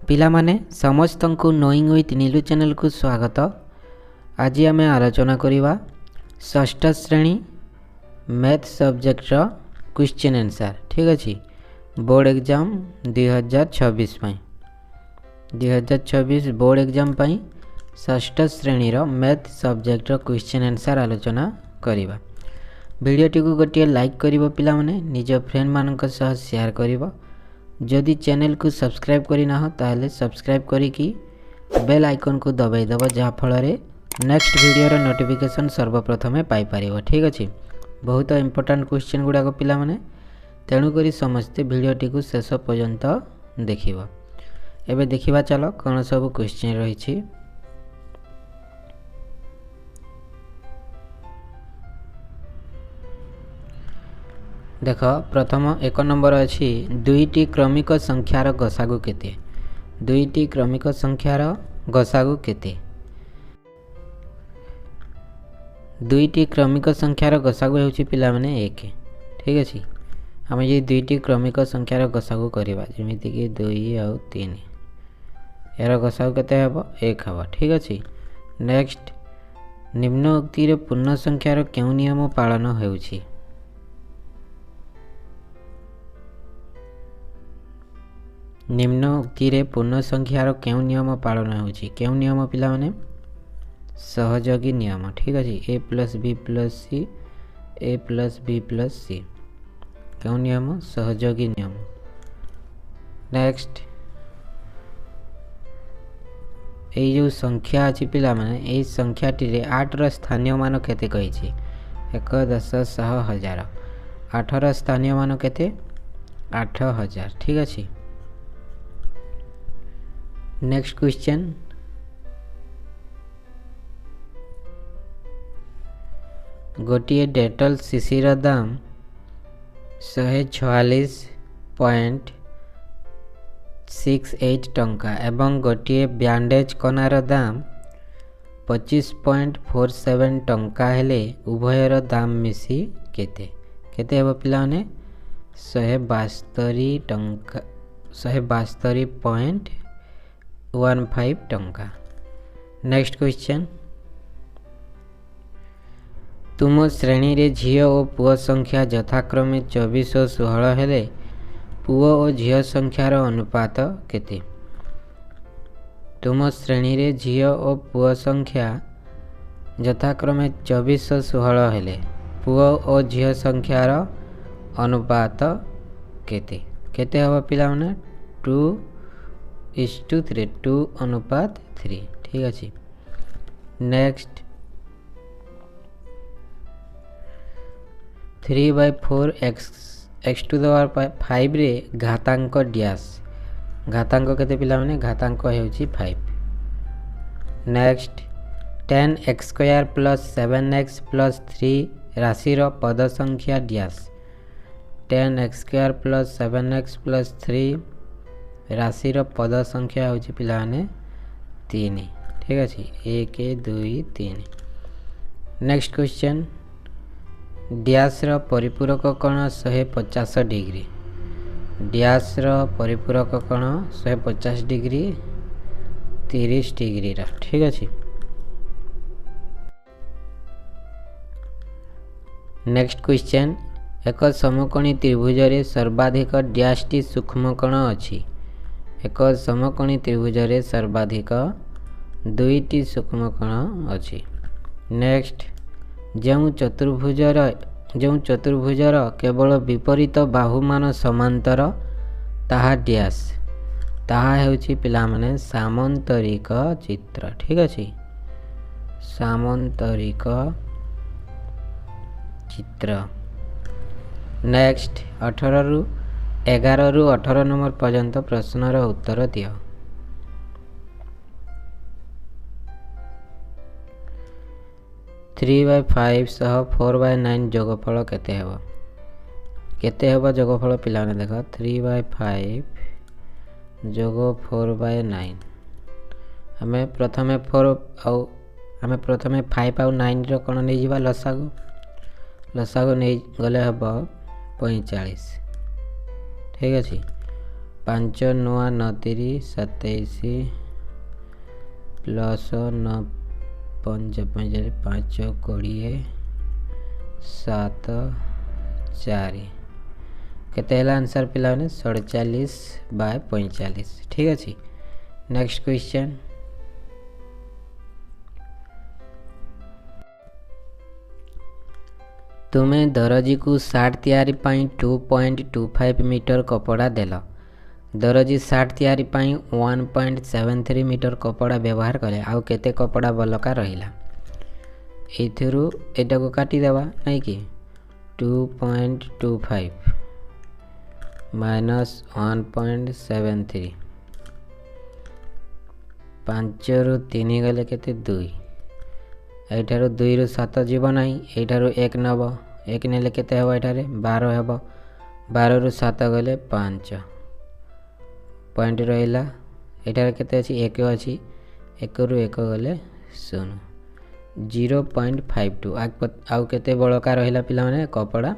पिलामाने समस्तंकु knowing with Neelu channel को स्वागत। आज आम आलोचना करिवा षष्ठ श्रेणी मैथ सब्जेक्ट क्वेश्चन आंसर। ठीक अच्छे बोर्ड एग्जाम 2026 बोर्ड एग्जाम पाई षष्ठ श्रेणी मैथ सब्जेक्ट क्वेश्चन आंसर आलोचना करिवा। वीडियोटी को गोटे लाइक करिवो पिलामाने, निज फ्रेंड मानक सह शेयर करिवो। जदि चैनल को सब्सक्राइब करना हो ताहले सब्सक्राइब करिकी बेल आइकन को दबाई दबा, जहाँ फल नेक्स्ट वीडियो रो नोटिफिकेशन सर्वप्रथमे पाई परिबो। ठीक अच्छे बहुत इंपोर्टेंट क्वेश्चन गुड़ाक पिला माने, तेणुकरी समस्ते वीडियोटी को शेष पर्यंत देखिबो। एबे देखिबा चलो कौन सब क्वेश्चन रही। देख प्रथम एक नंबर अच्छी दुईटी क्रमिक संख्यार गसागु केते। दुईटी क्रमिक संख्यार गसागु केते। दुईटी क्रमिक संख्यार गसागु होउची पिला माने 1। ठीक अछि हम ये दुईटी क्रमिक संख्यार गसागु करिबा, जेमिति कि 2 और 3 यार गसागु केते हबो 1 हबो। ठीक अछि नेक्स्ट निम्न उक्ति रे पूर्ण संख्यार केउ नियम पालन होउची। निम्न उक्ति रे पूर्ण संख्यार केउ नियम पालन होउची। केउ नियम पिला माने सहयोगी नियम। ठीक अछि a + b + c a + b + c केउ नियम सहयोगी नियम। नेक्स्ट ए जो संख्या अछि पिला माने ए संख्याटी रे 8 रो स्थानीय मान केते कहिछि 1 10 100 1000। 8 रो स्थानीय मान केते 8000। ठीक अछि नेक्स्ट क्वेश्चन गोटे डेटल शिशिर दाम 146.68 टंका एवं गोटे ब्यांडेज कनार दाम 25.47 टंका हेले उभयर दाम मिसी केते केते हेबो पिलाने 172 टंका 172.15 टंका। नेक्स्ट क्वेश्चन तुम श्रेणी रे झियो और पुओ संख्या यथाक्रमे 24 और 16 हेले पुओ और झियो संख्यार अनुपात केते। तुम श्रेणी रे झियो और पुओ संख्या यथाक्रमे 24 और 16 हेले पुओ और झियो संख्यार अनुपात केते केते हबो पिला माने 2:3 2:3। ठीक अछि next 3/4 x to the power 5 रे घातांक डैश घातांक केते पिला माने घातांक हेउची 5। नेक्स्ट 10x² + 7x + 3 राशि रो पद संख्या डैश 10x² + 7x + 3 राशि रो पद संख्या होची पिला माने 3। ठीक अछि 1 2 3। नेक्स्ट क्वेश्चन डैश रो परिपूरक कोण 150 डिग्री। डैश रो परिपूरक कोण 150 डिग्री 30 डिग्री रा। ठीक अछि नेक्स्ट क्वेश्चन एक समकोणी त्रिभुज रे सर्वाधिक डैश टी सूक्ष्म कोण अछि। एक समकोणी त्रिभुज रे सर्वाधिक 2टी सूक्ष्म कोण अछि। नेक्स्ट जो चतुर्भुजर केवल विपरीत बाहुमान समांतर ताहा डैश ताहा हेउची पिला माने सामांतरिक चित्र। ठीक अछि सामांतरिक चित्र। नेक्स्ट 11 रु 18 नंबर पर्यंत प्रश्नर उत्तर दियो। थ्री बाय 5 सह 4/9 जोगफल केते हेबो केते हेबो जोगफल पिला ने देखो 3/5 जोग 4/9 हमें प्रथमे 4 आउ हमें प्रथमे 5 आउ 9 रो कोन नै जिबा लसागु नै गले हेबो 45। ठीक अछि 5 9 29 27 प्लस 9 5 5 20 7 4 केते आंसर पिला 47/45। ठीक अच्छे। नेक्स्ट क्वेश्चन तुम्हें दरजी को सार्ट तैयारी 2.25 मीटर कपड़ा देल। दरजी सार्ट तैयारी 1.73 मीटर कपड़ा व्यवहार कले आउ केते कपड़ा बलका रहिला। एथिरु एटा को काटी देबा नहीं कि 2.25 माइनस 1.73 5 रु 3 गले केते 2 एठारु 2 रु 7 जीव नहीं एठारु 1 नब 1 नेले केते हेबो एठारे 12 हेबो 12 रु 7 गले 5 पॉइंट रहिला एठारे केते अछि 1 अछि 1 रु 1 गले 0 0.52 आउ केते बळका रहिला पिला माने कपड़ा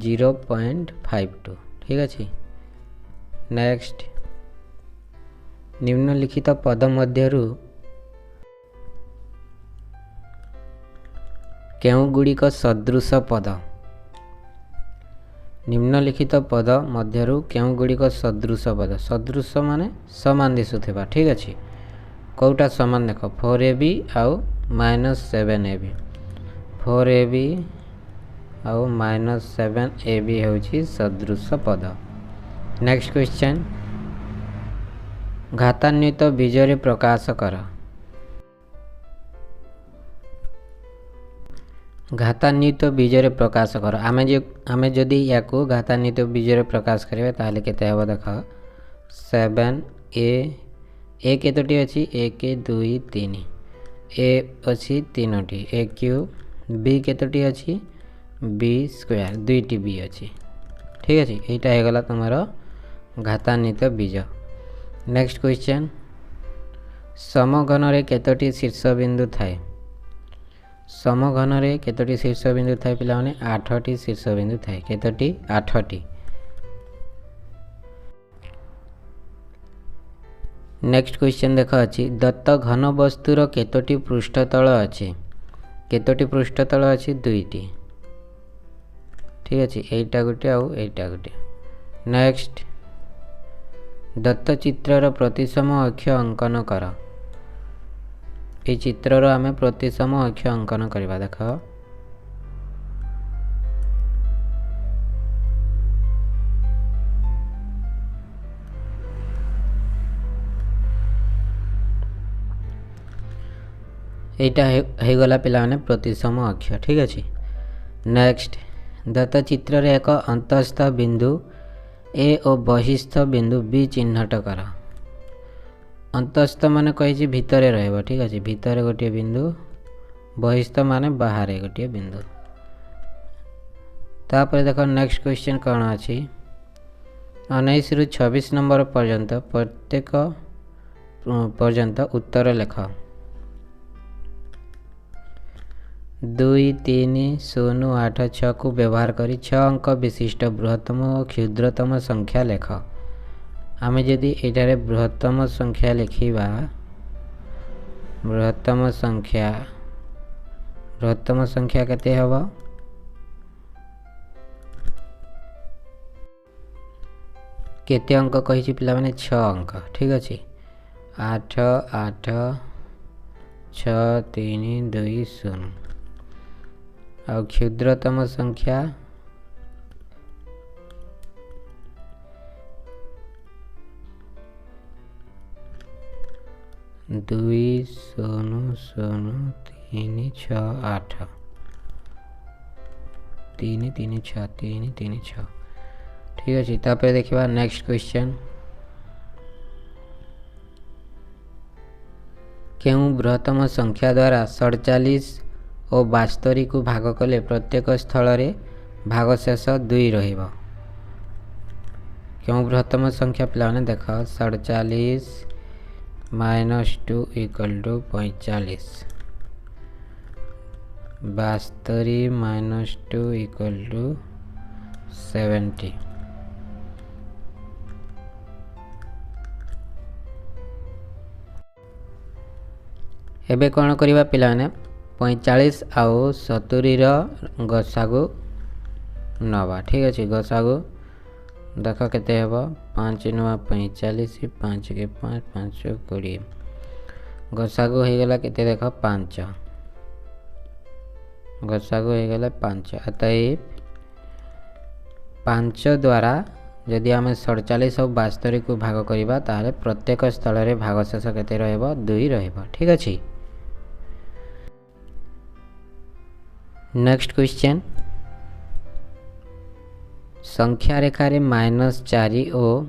0.52। ठीक अछि। नेक्स्ट निम्नलिखित पद मध्यरु केउ गुड़िक सदृश पद। निम्नलिखित पद मध्यरु केउ गुड़िक सदृश पद। सदृश माने समान दिसुथिबा। ठीक अछि। कोटा समान देख 4ab आउ -7ab 4ab आउ -7ab होछि सदृश पद। नेक्स्ट क्वेश्चन घातान्वित बीजरे प्रकाश कर। घातान्वित बीजरे प्रकाश कर आमे जदि याको घातान्वित बीजरे प्रकाश करिवे ताले केते हेबो देख 7a ए केतोटी अछि 1 2 3 ए अछि 3टी a क्यूब b केतोटी अछि b स्क्वायर 2टी b अछि। ठीक अछि। एटा हे गला तमरो घातान्वित बीज। नेक्स्ट क्वेश्चन समघन रे केतोटी शीर्ष बिंदु थाए। समघन रे केतोटी शीर्ष बिंदु थाए पिला माने 8टी शीर्ष बिंदु थाए। केतोटी 8टी। नेक्स्ट क्वेश्चन देख अछि दत्त घन वस्तुर केतोटी पृष्ठतल अछि। केतोटी पृष्ठतल अछि 2टी। ठीक अछि। एटा गुटे आउ एटा गुटे। नेक्स्ट दत्त चित्रर प्रतिसम अक्ष अंकन कर। ए चित्रर आमे प्रतिसम अक्ष अंकन करबा देख एटा हे गला पिला माने प्रतिसम अक्ष। ठीक अछि। नेक्स्ट दत्त चित्र रे एक अंतस्थ बिंदु ए और बहिस्थ बिंदु बी चिन्हट कर। अंतस्थ माने कहि भितरे रहबो। ठीक अछि। भितरे गोटे बिंदु बहिस्थ माने बाहर गोटे बिंदु। तापर देखो नेक्स्ट क्वेश्चन कोन अछि 19 रु 26 नंबर पर्यंत प्रत्येक पर्यंत उत्तर लेख। 2 3 0 8 6 को व्यवहार करी 6 अंक विशिष्ट बृहत्तम और क्षुद्रतम संख्या लेख। आमे जदि एटारे बृहत्तम संख्या लिखिबा बृहत्तम संख्या केते हबो केते अंक कहिछि पिला माने 6 अंक। ठीक अछि। 8 8 6 3 2 0 और क्षुद्रतम संख्या 2 0 0 3 6 8 3 3 6 3 3 6। ठीक अच्छे। तापर देखिबा नेक्स्ट क्वेश्चन केउ बृहत्तम संख्या द्वारा 47 और 72 को भाग कले प्रत्येक स्थल रे भागशेष 2 रहिबो। केउ बृहत्तम संख्या पिलाने देख 47 -2 = 45 72 -2 = 70 एबे कौन करवा पिलाने 45 आउ 70 गसागु नवा। ठीक अच्छे गसागु देख केते हेब 5 नुआ 45 5 के 5 5 20 गसागु हो गला केते देख 5 गसागु हो गला 5 अतएव 5 द्वारा जदि आम 47 और 72 को भाग करवा ताहले प्रत्येक स्थल रे भागशेष केते रहइबो 2 रहइबो। ठीक अछि। नेक्स्ट क्वेश्चन संख्या रेखा रे -4 और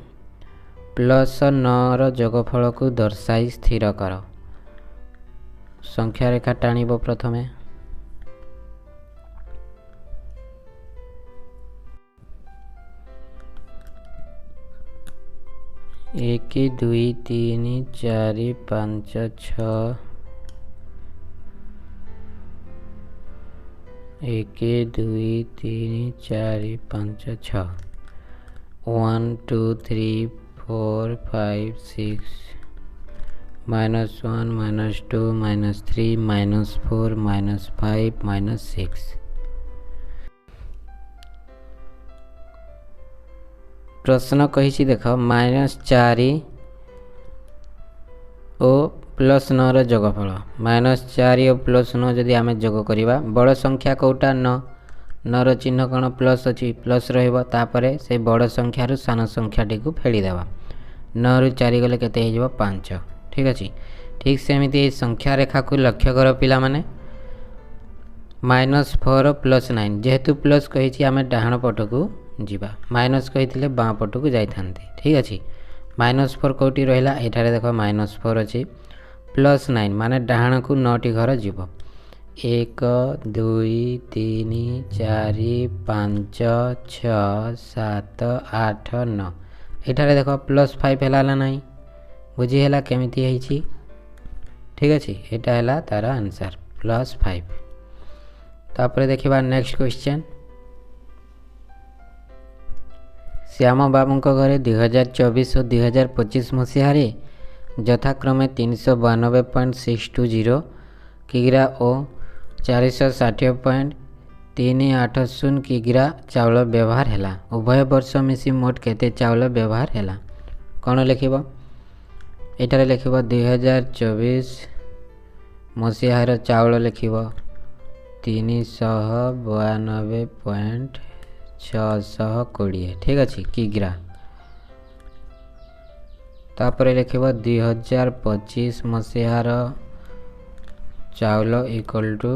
+9 रो जोगफल को दर्शाई स्थिर कर। संख्या रेखा टाणिबो प्रथमे 1 2 3 4 5 6 1 2 3 4 5 6 1 2 3 4 5 6 -1 -2 -3 -4 -5 -6। प्रश्न कही देख -4 और +9 रो जोगफल -4 और +9 जदि आम जोग करवा बड़ संख्या कौटा 9 रो चिन्ह कौन प्लस अच्छी प्लस रहिबो तापरे से बड़ संख्यार सान संख्याटी को फेलीदेवा 9 रु 4 गले केते हो 5। ठीक अच्छे ठीक सेमती संख्या रेखा को लक्ष्य कर पिला माने -4 +9 जेहेतु प्लस कही आम डाहाण पट को जीवा माइनस कही बाँ पट को जाई थांते। ठीक अच्छे -4 कौटी रहा एठारे देख -4 अच्छी +9 माने डाहाण को 9टी घर जीव 1 2 3 4 5 6 7 8 9 एठारे देख +5 है ना बुझीला केमिति है। ठीक अच्छे यहाँ है तार आंसर +5। तापर देखिबा नेक्स्ट क्वेश्चन श्याम बाबू घरे 2024 और 2025 मसीह यथाक्रमे 392.620 किग्रा और 460.380 किग्रा चाउल व्यवहार है। उभय वर्ष मिसी मोट केते चाउल व्यवहार है कौन लिखब एटारे लिखब 2024 मसीहार चाउल लिखब 392.620। ठीक अच्छे किग्रा तापर लिखब 2025 मसीहार चाउल इक्वल टू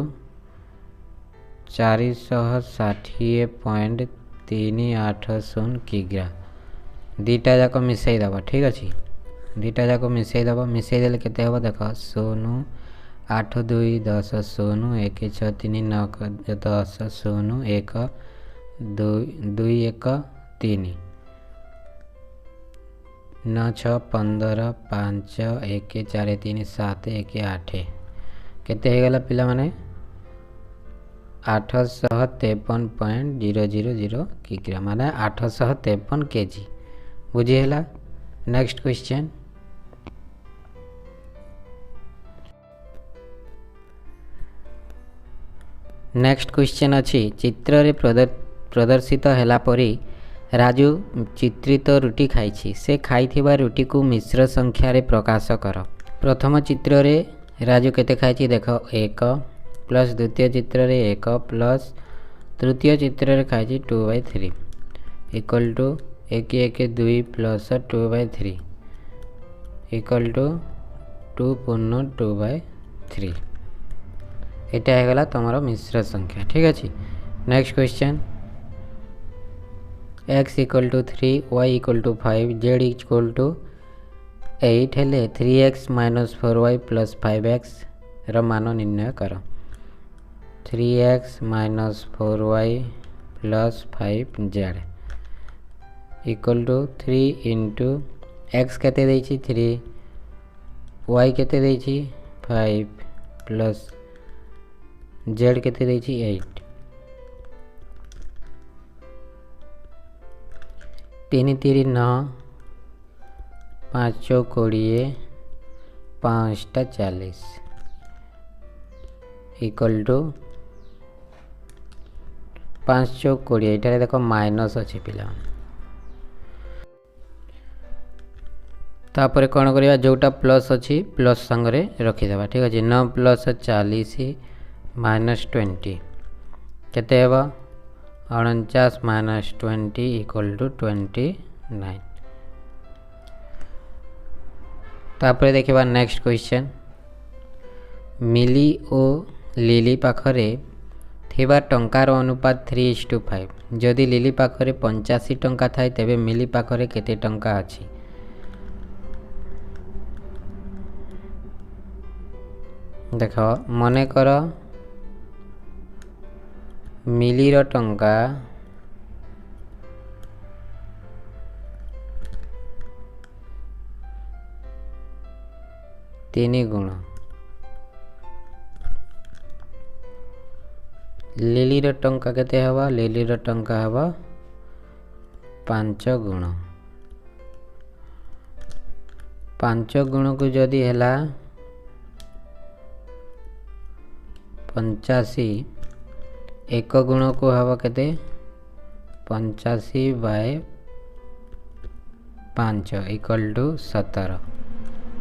460.380 किग्रा दीटा जाक मिसई दब। ठीक अच्छे दीटा जाक मिसई दब मिसई देले केते हबो देख 0 8 2 10 0 1 6 3 9 10 0 1 2 1 3 9 6 15 5 1 4 3 7 1 8 केते हो गला पिला माने 853.000 किग्रा माने 853 केजी बुझीला। नेक्स्ट क्वेश्चन नेक्स्ट क्वेश्चन अच्छी चित्र रे प्रदर्शित हैला परी राजू चित्रित रुटी खाई से खाइथिबा रुटी को मिश्र संख्या रे प्रकाश कर। प्रथम चित्र रे राजू केते खाई देख 1 प्लस द्वितीय चित्र रे 1 प्लस तृतीय चित्र रे खाई 2/3 equal to 1 1 2 plus 2/3 equal to 2 पूर्ण 2/3 एटा है गला तुम्हारा मिश्र संख्या। ठीक अच्छे next question x equal to 3 y equal to 5 z equal to 8 हेले 3x - 4y प्लस 5x मान निर्णय कर। 3x - 4y plus 5z equal to 3 into x केते देछि 3 y केते देछि 5 प्लस z केते देछि 8 3 3 9 5 20 5 टा 40 इक्वल टू 5 चौक 20 एठारे देख माइनस अच्छी पिला तापर कौन करवा जोटा प्लस अच्छी प्लस संगे रखीदे ठीक अच्छे 9 प्लस 40 माइनस 20 केते हेबा 49 माइनस 20 इक्वल टू 29 तापर देखिबा नेक्स्ट क्वेश्चन मिली ओ लिली पाखरे थिबा टंकार अनुपात 3:5 जदि लिली पाखरे 85 टंका थाए तेबे मिली पाखरे केते टंका अछि देख मन कर मिलीर टंका 3 गुण लिलीर टंका केते हवा लिलीर टंका हवा 5 गुण 5 गुण को जदि हैला 85 एक गुण को हवा केते 85/5 इक्वल टू 17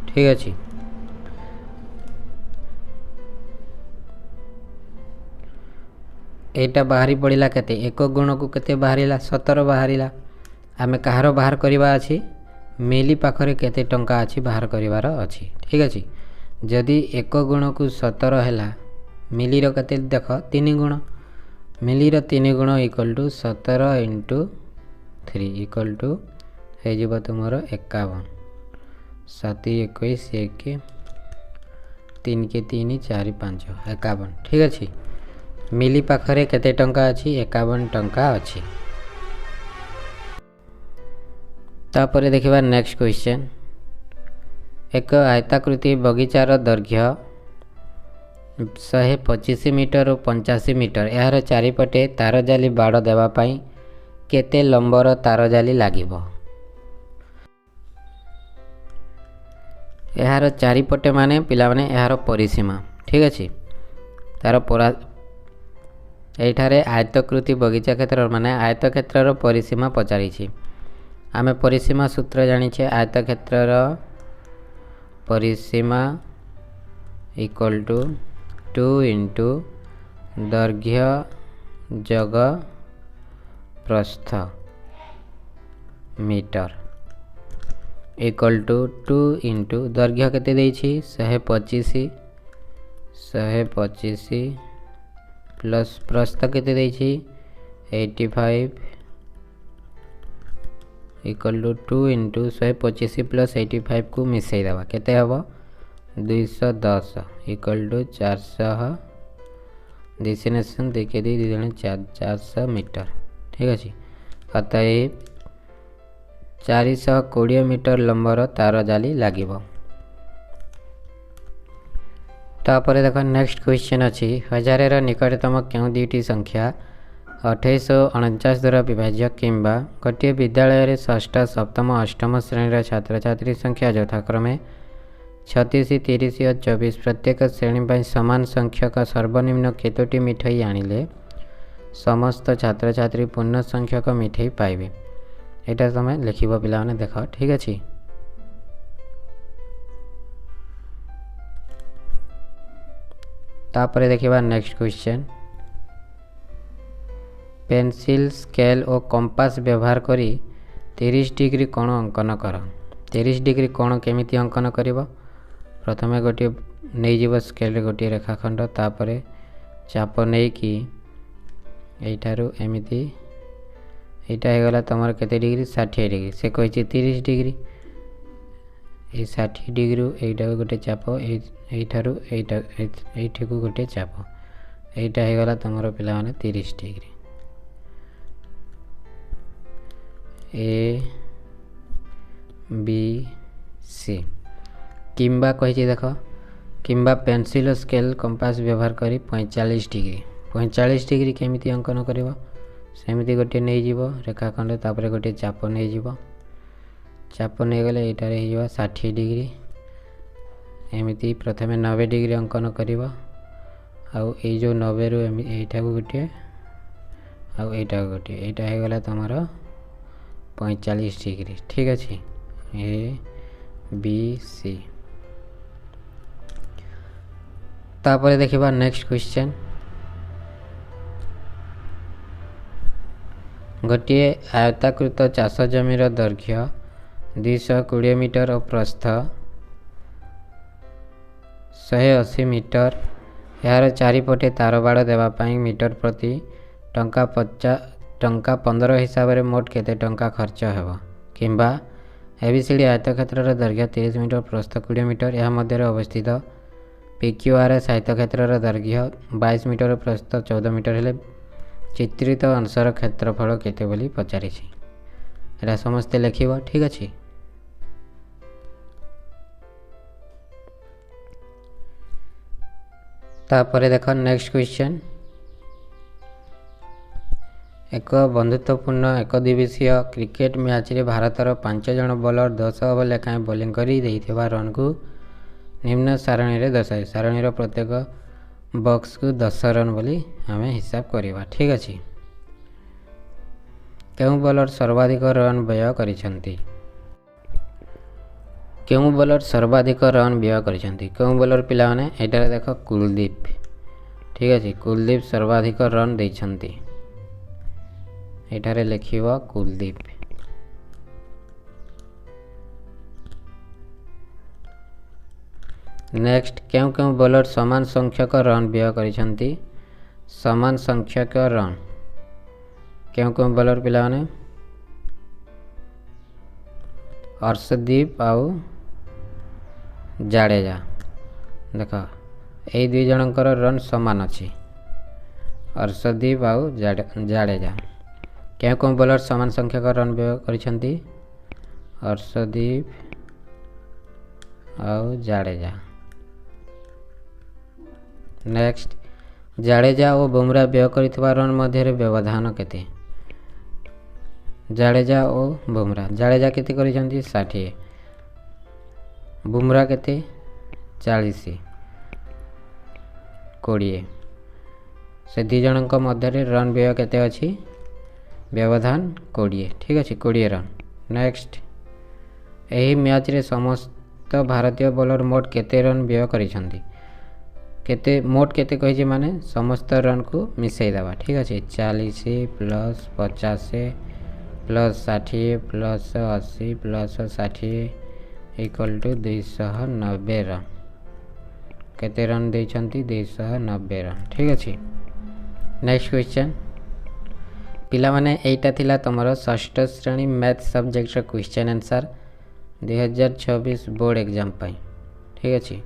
ठीक अच्छे एटा बाहरी पड़िला केते एक गुण को केते बाहरिला 17 बाहरिला आमे कहार बाहर करबा अछि मिली पाखरे केते टंका अछि बाहर करिवार अछि ठीक अछि जदि एक गुण को 17 हैला मिली रो केते देख 3 गुण मिली रो 3 गुण इक्वल टू 17 * 3 इक्वल टू हे जिवो तुमरो 51 7 21 1 3 के 3 4 5 51 ठीक अछि मिली पाखरे केते टंका अछि 51 टंका अछि तापरे देखिबा नेक्स्ट क्वेश्चन एक आयताकृति बगीचार दैर्घ्य 125 मीटर और 85 मीटर यार चारिपटे तार जाली बाड़ देवा पाई केते लंबर तार जाली लागिबो यार चारिपटे माने पिला माने यार परिसीमा ठीक अछि तार परा एठारे आयतकृति बगीचा क्षेत्र माने आयत क्षेत्रर परिसीमा पचारि छी आमे परिसीमा सूत्र जानि छे आयत क्षेत्रर परिसीमा इक्वल टू 2 * दैर्घ्य जग प्रस्थ मीटर इक्वल टू 2 * दैर्घ्य केते देई छी 125 प्लस प्रस्थ केते देई छी 85 इक्वल टू 2 * 125 प्लस 85 को मिसई देबा केते हबो 210 इक्वल टू 400 डेस्टिनेशन देखे दी 400 मीटर ठीक अच्छे अतएव 420 मीटर लंबर तार जाली लगे तापर देख नेक्स्ट क्वेश्चन अच्छी 1000 निकटतम क्यों दुईटी संख्या 2849 द्वारा विभाज्य किंबा गोटे विद्यालय षष्ठ सप्तम अष्टम श्रेणी छात्र छात्री संख्या यथाक्रमे 36 30 और 24 प्रत्येक श्रेणी पर समान संख्यक सर्वनिम्न केतोटी मिठाई आनिले समस्त छात्र छात्री पूर्ण संख्यक मिठाई पाइबे एटा समय लिखिबो पिला माने देख ठीक अछि तापरे देखिबा नेक्स्ट क्वेश्चन पेंसिल स्केल और कंपास व्यवहार करी 30 डिग्री कोण अंकन कर 30 डिग्री कोण केमिति अंकन करिवो प्रथमे गोटे नहीं जीव स्केल गोटे रेखाखंड तापरे चाप नहीं कि एठारू एमिति एटा हे गला तमर केते डिग्री 60 डिग्री से कहि 30 डिग्री ए 60 डिग्री एटा गोटे चाप एठारू एटा एठी को गोटे चाप एटा हे गला तमर पिला माने 30 डिग्री ए बी सी किंबा कही देख किंबा पेंसिल स्केल कंपास व्यवहार करी 45 डिग्री केमिति अंकन करिवो सेमिति गोटे नहीं जीवो रेखाखंड तापरे गोटे चाप नहीं जीवो चाप नहीं गले एटारे हे जीवो 60 डिग्री एमिति प्रथमे 90 डिग्री अंकन करिवो आउ ये जो 90 रु एटा को गोटे आउ एटा को गोटे एटा हो गला तुमर 45 डिग्री ठीक अच्छे ए बी सी। तापर देखिबा नेक्स्ट क्वेश्चन गोटे आयताकृत चाष जमीर दैर्घ्य 220 मीटर और प्रस्थ 180 मीटर यार चारिपटे तार बाड़ देवाई मीटर प्रति टंका 15 हिसाब से मोट केते टंका खर्च हेबो किंबा एबीसीडी आयतक्षेत्र दैर्घ्य 30 मीटर प्रस्थ 20 मीटर यह मध्य अवस्थित PQRS आयतक्षेत्र दैर्घ्य 22 मीटर प्रस्थ 14 मीटर हेले चित्रित अंशर क्षेत्रफल केते बोली पचारि एटा समस्ते लिखिबो ठीक अछि। तापर देख नेक्स्ट क्वेश्चन एक बंधुत्वपूर्ण एक दिवसीय क्रिकेट मैच रे भारतर 5 जन बॉलर 10 ओवर लेखाएं बॉलिंग करी देइथिबा रन को निम्न सारणी रे दर्शाए सारणी रो प्रत्येक बॉक्स को 10 रन बोली हमें हिसाब करवा ठीक अच्छे। क्यों बॉलर सर्वाधिक रन व्यय करिसेंती क्यों बॉलर सर्वाधिक रन व्यय करिसेंती क्यों बॉलर पिला माने एटा देख कुलदीप ठीक अच्छे कुलदीप सर्वाधिक रन देइछंती एटारे लिखिबा कुलदीप। नेक्स्ट क्यों क्यों बॉलर समान संख्यक रन व्यय करिसेंती समान संख्यक रन क्यों क्यों बॉलर पिला माने अर्शदीप आउ जाडेजा देख यही दुई जनकर रन समान अच्छी अर्शदीप आउ जाडेजा क्यों क्यों बॉलर समान संख्यक रन व्यय करिसेंती अर्शदीप आउ जाडेजा। नेक्स्ट जाडेजा और बुमरा व्यय करिथिबा रन मध्य व्यवधान केते जाडेजा और बुमरा जाडेजा केते करिसेंती 60 बुमरा केते 40 20 से दी जनक मध्य रन व्यय केते अछि व्यवधान 20 ठीक अच्छे 20 रन। नेक्स्ट यही मैच रे समस्त भारतीय बॉलर मोट केते रन व्यय करिसेंती केते मोट केते कहिजे माने समस्त रन को मिसई देबा ठीक अच्छे 40 plus 50 plus 60 plus 80 plus 60 equal to 290 run केते रन देइछंती 290 रन ठीक अच्छे। नेक्स्ट क्वेश्चन पिला माने एटा थिला तमरो षष्ठ श्रेणी math subject question answer 2026 board exam पाई ठीक अच्छे।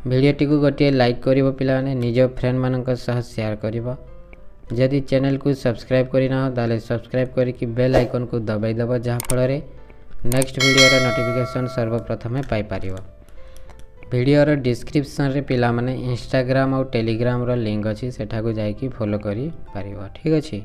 भिडियोटी को गोटे लाइक करिवो पिला माने निज फ्रेंड मानक सह शेयर करिवो जदि चैनल को सब्सक्राइब करिना ताले सब्सक्राइब करिकि बेल आइकन को दबाई दबो जहाँ फल नेक्स्ट वीडियो नोटिफिकेशन सर्वप्रथम पाई पारिवो। वीडियोर डिस्क्रिप्शन रे पिला माने इंस्टाग्राम और टेलीग्राम रो लिंक अछि सेठा को जाई कि फॉलो करि पारिवो ठीक अछि।